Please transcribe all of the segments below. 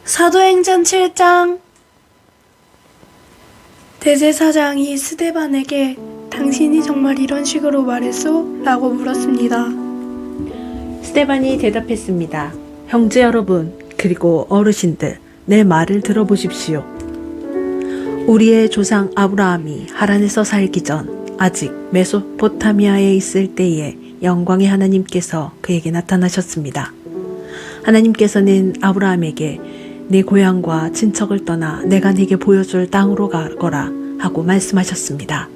사도행전 7장. 대제사장이 스데반에게 당신이 정말 이런 식으로 말했소? 라고 물었습니다. 스데반이 대답했습니다. 형제 여러분, 그리고 어르신들, 내 말을 들어보십시오. 우리의 조상 아브라함이 하란에서 살기 전 아직 메소포타미아에 있을 때에 영광의 하나님께서 그에게 나타나셨습니다. 하나님께서는 아브라함에게 네 고향과 친척을 떠나 내가 네게 보여줄 땅으로 가거라 하고 말씀하셨습니다.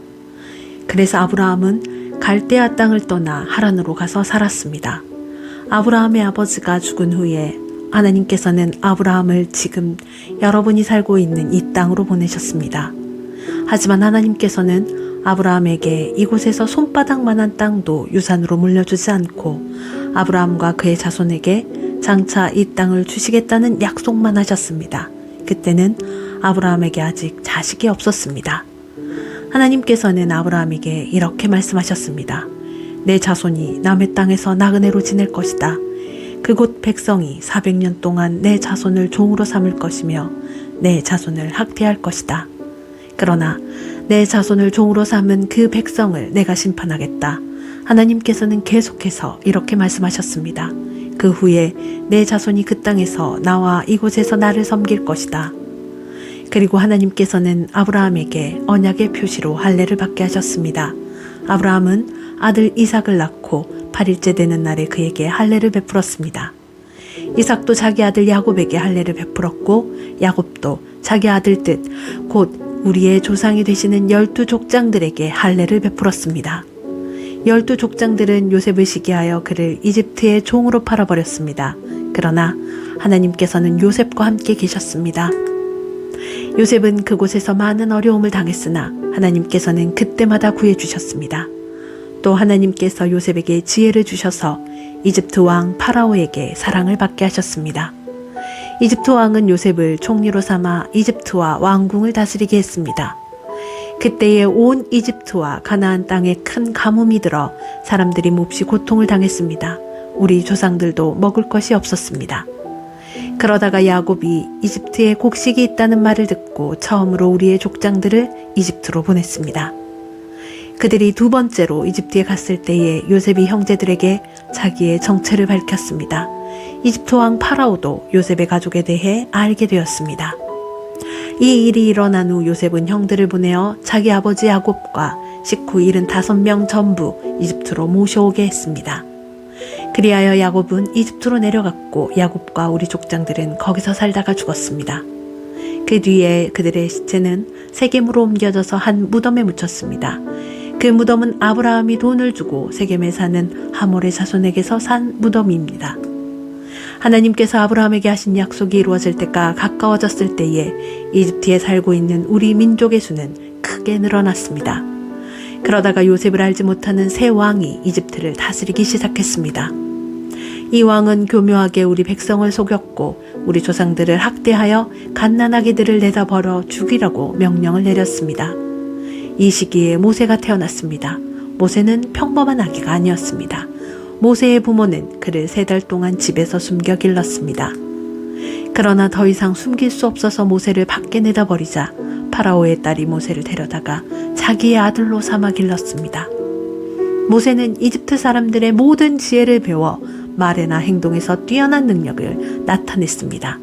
그래서 아브라함은 갈대아 땅을 떠나 하란으로 가서 살았습니다. 아브라함의 아버지가 죽은 후에 하나님께서는 아브라함을 지금 여러분이 살고 있는 이 땅으로 보내셨습니다. 하지만 하나님께서는 아브라함에게 이곳에서 손바닥만한 땅도 유산으로 물려주지 않고 아브라함과 그의 자손에게 장차 이 땅을 주시겠다는 약속만 하셨습니다. 그때는 아브라함에게 아직 자식이 없었습니다. 하나님께서는 아브라함에게 이렇게 말씀하셨습니다. 내 자손이 남의 땅에서 나그네로 지낼 것이다. 그곳 백성이 400년 동안 내 자손을 종으로 삼을 것이며 내 자손을 학대할 것이다. 그러나 내 자손을 종으로 삼은 그 백성을 내가 심판하겠다. 하나님께서는 계속해서 이렇게 말씀하셨습니다. 그 후에 내 자손이 그 땅에서 나와 이곳에서 나를 섬길 것이다. 그리고 하나님께서는 아브라함에게 언약의 표시로 할례를 받게 하셨습니다. 아브라함은 아들 이삭을 낳고 8일째 되는 날에 그에게 할례를 베풀었습니다. 이삭도 자기 아들 야곱에게 할례를 베풀었고 야곱도 자기 아들 뜻 곧 우리의 조상이 되시는 12족장들에게 할례를 베풀었습니다. 12족장들은 요셉을 시기하여 그를 이집트의 종으로 팔아버렸습니다. 그러나 하나님께서는 요셉과 함께 계셨습니다. 요셉은 그곳에서 많은 어려움을 당했으나 하나님께서는 그때마다 구해주셨습니다. 또 하나님께서 요셉에게 지혜를 주셔서 이집트 왕 파라오에게 사랑을 받게 하셨습니다. 이집트 왕은 요셉을 총리로 삼아 이집트와 왕궁을 다스리게 했습니다. 그때에 온 이집트와 가나안 땅에 큰 가뭄이 들어 사람들이 몹시 고통을 당했습니다. 우리 조상들도 먹을 것이 없었습니다. 그러다가 야곱이 이집트에 곡식이 있다는 말을 듣고 처음으로 우리의 족장들을 이집트로 보냈습니다. 그들이 두 번째로 이집트에 갔을 때에 요셉이 형제들에게 자기의 정체를 밝혔습니다. 이집트 왕 파라오도 요셉의 가족에 대해 알게 되었습니다. 이 일이 일어난 후 요셉은 형들을 보내어 자기 아버지 야곱과 식구 75명 전부 이집트로 모셔오게 했습니다. 그리하여 야곱은 이집트로 내려갔고 야곱과 우리 족장들은 거기서 살다가 죽었습니다. 그 뒤에 그들의 시체는 세겜으로 옮겨져서 한 무덤에 묻혔습니다. 그 무덤은 아브라함이 돈을 주고 세겜에 사는 하몰의 자손에게서 산 무덤입니다. 하나님께서 아브라함에게 하신 약속이 이루어질 때가 가까워졌을 때에 이집트에 살고 있는 우리 민족의 수는 크게 늘어났습니다. 그러다가 요셉을 알지 못하는 새 왕이 이집트를 다스리기 시작했습니다. 이 왕은 교묘하게 우리 백성을 속였고 우리 조상들을 학대하여 갓난아기들을 내다 버려 죽이라고 명령을 내렸습니다. 이 시기에 모세가 태어났습니다. 모세는 평범한 아기가 아니었습니다. 모세의 부모는 그를 3달 동안 집에서 숨겨 길렀습니다. 그러나 더 이상 숨길 수 없어서 모세를 밖에 내다버리자 파라오의 딸이 모세를 데려다가 자기의 아들로 삼아 길렀습니다. 모세는 이집트 사람들의 모든 지혜를 배워 말이나 행동에서 뛰어난 능력을 나타냈습니다.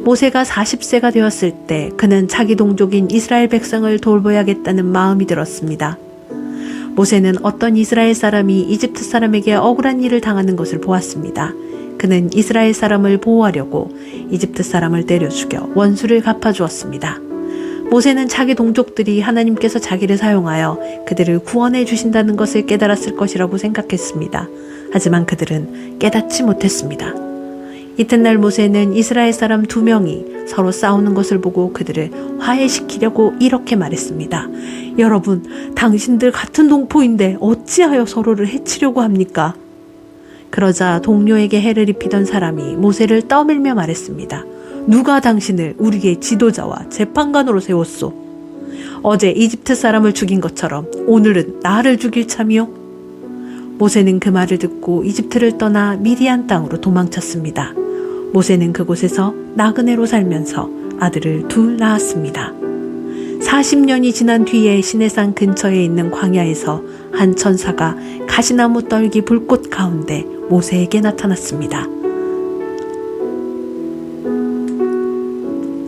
모세가 40세가 되었을 때 그는 자기 동족인 이스라엘 백성을 돌보야겠다는 마음이 들었습니다. 모세는 어떤 이스라엘 사람이 이집트 사람에게 억울한 일을 당하는 것을 보았습니다. 그는 이스라엘 사람을 보호하려고 이집트 사람을 때려 죽여 원수를 갚아주었습니다. 모세는 자기 동족들이 하나님께서 자기를 사용하여 그들을 구원해 주신다는 것을 깨달았을 것이라고 생각했습니다. 하지만 그들은 깨닫지 못했습니다. 이튿날 모세는 이스라엘 사람 2명이 서로 싸우는 것을 보고 그들을 화해시키려고 이렇게 말했습니다. 여러분, 당신들 같은 동포인데 어찌하여 서로를 해치려고 합니까? 그러자 동료에게 해를 입히던 사람이 모세를 떠밀며 말했습니다. 누가 당신을 우리의 지도자와 재판관으로 세웠소? 어제 이집트 사람을 죽인 것처럼 오늘은 나를 죽일 참이요? 모세는 그 말을 듣고 이집트를 떠나 미디안 땅으로 도망쳤습니다. 모세는 그곳에서 나그네로 살면서 아들을 둘 낳았습니다. 40년이 지난 뒤에 시내산 근처에 있는 광야에서 한 천사가 가시나무 떨기 불꽃 가운데 모세에게 나타났습니다.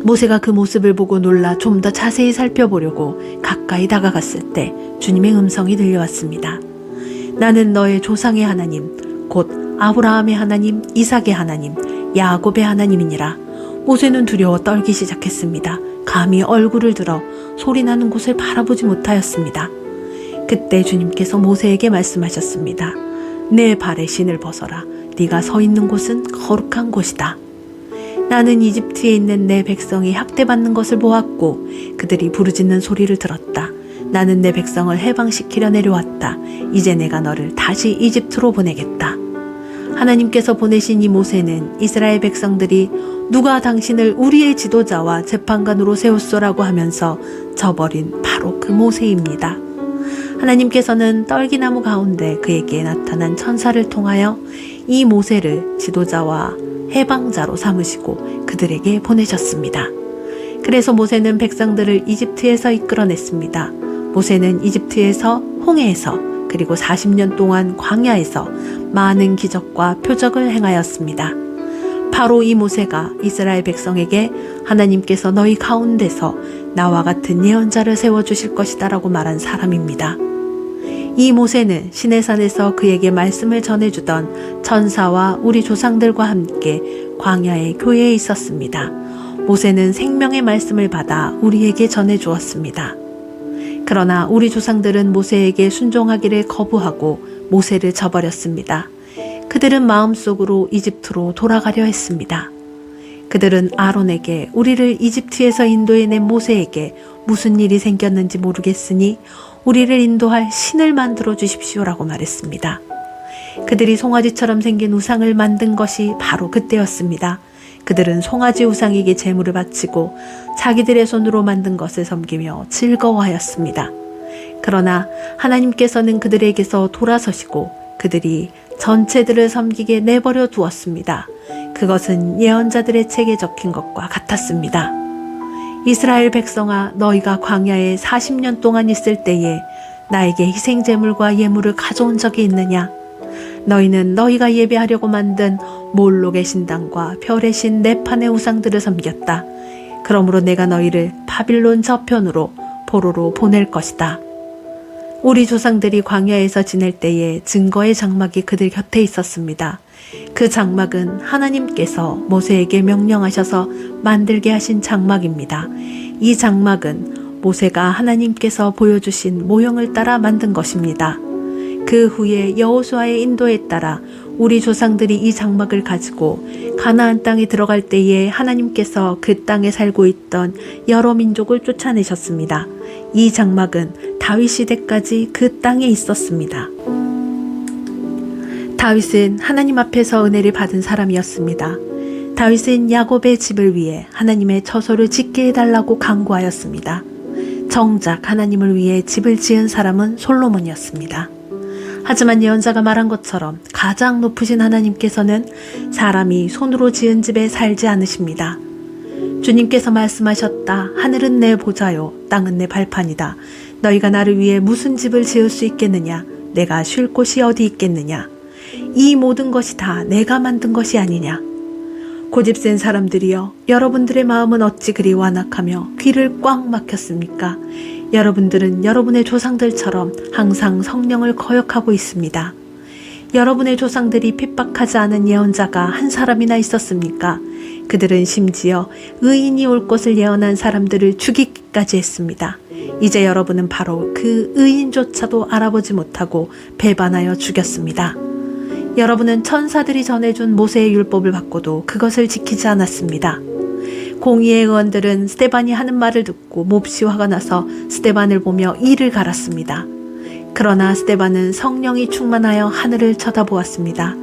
모세가 그 모습을 보고 놀라 좀 더 자세히 살펴보려고 가까이 다가갔을 때 주님의 음성이 들려왔습니다. 나는 너의 조상의 하나님, 곧 아브라함의 하나님, 이삭의 하나님, 야곱의 하나님이니라. 모세는 두려워 떨기 시작했습니다. 감히 얼굴을 들어 소리나는 곳을 바라보지 못하였습니다. 그때 주님께서 모세에게 말씀하셨습니다. 내 발의 신을 벗어라. 네가 서 있는 곳은 거룩한 곳이다. 나는 이집트에 있는 내 백성이 학대받는 것을 보았고 그들이 부르짖는 소리를 들었다. 나는 내 백성을 해방시키려 내려왔다. 이제 내가 너를 다시 이집트로 보내겠다. 하나님께서 보내신 이 모세는 이스라엘 백성들이 누가 당신을 우리의 지도자와 재판관으로 세웠소라고 하면서 저버린 바로 그 모세입니다. 하나님께서는 떨기나무 가운데 그에게 나타난 천사를 통하여 이 모세를 지도자와 해방자로 삼으시고 그들에게 보내셨습니다. 그래서 모세는 백성들을 이집트에서 이끌어냈습니다. 모세는 이집트에서, 홍해에서, 그리고 40년 동안 광야에서 많은 기적과 표적을 행하였습니다. 바로 이 모세가 이스라엘 백성에게 하나님께서 너희 가운데서 나와 같은 예언자를 세워주실 것이다 라고 말한 사람입니다. 이 모세는 시내산에서 그에게 말씀을 전해주던 천사와 우리 조상들과 함께 광야의 교회에 있었습니다. 모세는 생명의 말씀을 받아 우리에게 전해주었습니다. 그러나 우리 조상들은 모세에게 순종하기를 거부하고 모세를 저버렸습니다. 그들은 마음속으로 이집트로 돌아가려 했습니다. 그들은 아론에게 우리를 이집트에서 인도해낸 모세에게 무슨 일이 생겼는지 모르겠으니 우리를 인도할 신을 만들어 주십시오라고 말했습니다. 그들이 송아지처럼 생긴 우상을 만든 것이 바로 그때였습니다. 그들은 송아지 우상에게 제물을 바치고 자기들의 손으로 만든 것을 섬기며 즐거워하였습니다. 그러나 하나님께서는 그들에게서 돌아서시고 그들이 전체들을 섬기게 내버려 두었습니다. 그것은 예언자들의 책에 적힌 것과 같았습니다. 이스라엘 백성아, 너희가 광야에 40년 동안 있을 때에 나에게 희생제물과 예물을 가져온 적이 있느냐? 너희는 너희가 예배하려고 만든 몰록의 신당과 별의 신 네판의 우상들을 섬겼다. 그러므로 내가 너희를 바빌론 저편으로 포로로 보낼 것이다. 우리 조상들이 광야에서 지낼 때에 증거의 장막이 그들 곁에 있었습니다. 그 장막은 하나님께서 모세에게 명령하셔서 만들게 하신 장막입니다. 이 장막은 모세가 하나님께서 보여주신 모형을 따라 만든 것입니다. 그 후에 여호수아의 인도에 따라 우리 조상들이 이 장막을 가지고 가나안 땅에 들어갈 때에 하나님께서 그 땅에 살고 있던 여러 민족을 쫓아내셨습니다. 이 장막은 다윗 시대까지 그 땅에 있었습니다. 다윗은 하나님 앞에서 은혜를 받은 사람이었습니다. 다윗은 야곱의 집을 위해 하나님의 처소를 짓게 해달라고 간구하였습니다. 정작 하나님을 위해 집을 지은 사람은 솔로몬이었습니다. 하지만 예언자가 말한 것처럼 가장 높으신 하나님께서는 사람이 손으로 지은 집에 살지 않으십니다. 주님께서 말씀하셨다. 하늘은 내 보좌요, 땅은 내 발판이다. 너희가 나를 위해 무슨 집을 지을 수 있겠느냐? 내가 쉴 곳이 어디 있겠느냐? 이 모든 것이 다 내가 만든 것이 아니냐? 고집센 사람들이여, 여러분들의 마음은 어찌 그리 완악하며 귀를 꽉 막혔습니까? 여러분들은 여러분의 조상들처럼 항상 성령을 거역하고 있습니다. 여러분의 조상들이 핍박하지 않은 예언자가 한 사람이나 있었습니까? 그들은 심지어 의인이 올 것을 예언한 사람들을 죽이기까지 했습니다. 이제 여러분은 바로 그 의인조차도 알아보지 못하고 배반하여 죽였습니다. 여러분은 천사들이 전해준 모세의 율법을 받고도 그것을 지키지 않았습니다. 공의의 의원들은 스데반이 하는 말을 듣고 몹시 화가 나서 스데반을 보며 이를 갈았습니다. 그러나 스데반은 성령이 충만하여 하늘을 쳐다보았습니다.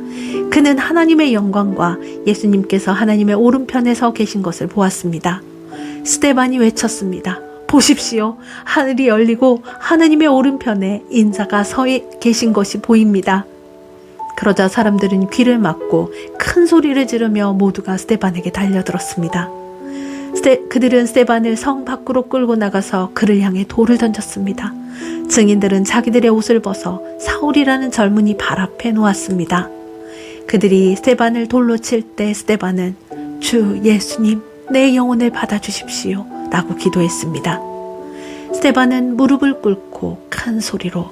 그는 하나님의 영광과 예수님께서 하나님의 오른편에 서 계신 것을 보았습니다. 스데반이 외쳤습니다. 보십시오. 하늘이 열리고 하나님의 오른편에 인자가 서 계신 것이 보입니다. 그러자 사람들은 귀를 막고 큰 소리를 지르며 모두가 스데반에게 달려들었습니다. 그들은 스데반을 성 밖으로 끌고 나가서 그를 향해 돌을 던졌습니다. 증인들은 자기들의 옷을 벗어 사울이라는 젊은이 발 앞에 놓았습니다. 그들이 스데반을 돌로 칠 때 스데반은 주 예수님, 내 영혼을 받아주십시오 라고 기도했습니다. 스데반은 무릎을 꿇고 큰 소리로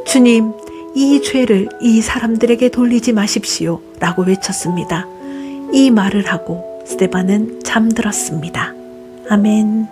주님, 이 죄를 이 사람들에게 돌리지 마십시오 라고 외쳤습니다. 이 말을 하고 스데반은 잠들었습니다. 아멘.